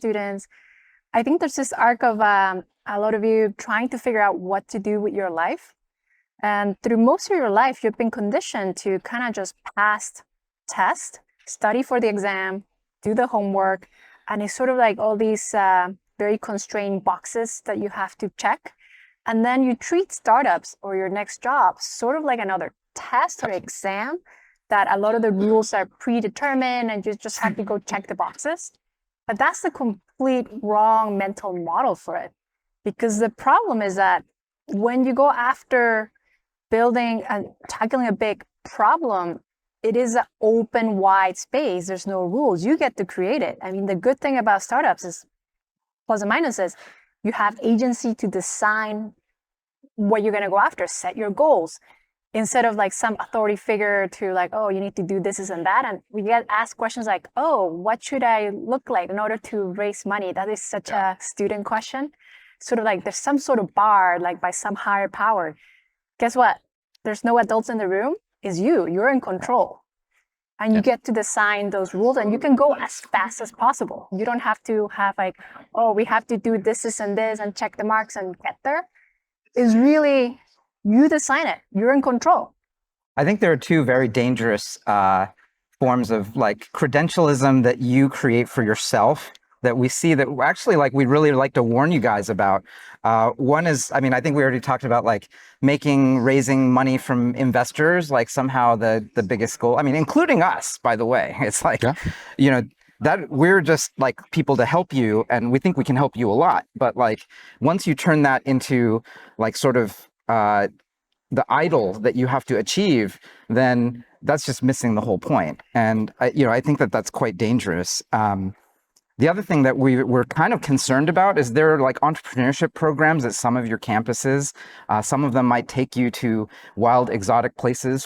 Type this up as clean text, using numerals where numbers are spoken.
students. I think there's this arc of a lot of you trying to figure out what to do with your life. And through most of your life, you've been conditioned to kind of just pass test, study for the exam, do the homework. And it's sort of like all these very constrained boxes that you have to check. And then you treat startups or your next job sort of like another test or exam that a lot of the rules are predetermined and you just have to go check the boxes. But that's the complete wrong mental model for it. Because the problem is that when you go after building and tackling a big problem, it is an open, wide space. There's no rules. You get to create it. I mean, the good thing about startups is plus and minuses. You have agency to design what you're going to go after, set your goals, instead of like some authority figure to like, oh, you need to do this and that. And we get asked questions like, oh, what should I look like in order to raise money? That is such a student question. Sort of like there's some sort of bar, like by some higher power. Guess what? There's no adults in the room. It's you. You're in control. And you get to design those rules and you can go as fast as possible. You don't have to have like, oh, we have to do this and this and check the marks and get there. It's really, you design it. You're in control. I think there are two very dangerous forms of like credentialism that you create for yourself that we see that actually like we really like to warn you guys about. One is, I mean, I think we already talked about like raising money from investors, like somehow the biggest goal. I mean, including us, by the way. It's like, you know, that we're just like people to help you and we think we can help you a lot. But like once you turn that into like sort of the idol that you have to achieve, then that's just missing the whole point. And I think that that's quite dangerous. The other thing that we're kind of concerned about is there are like entrepreneurship programs at some of your campuses. Some of them might take you to wild, exotic places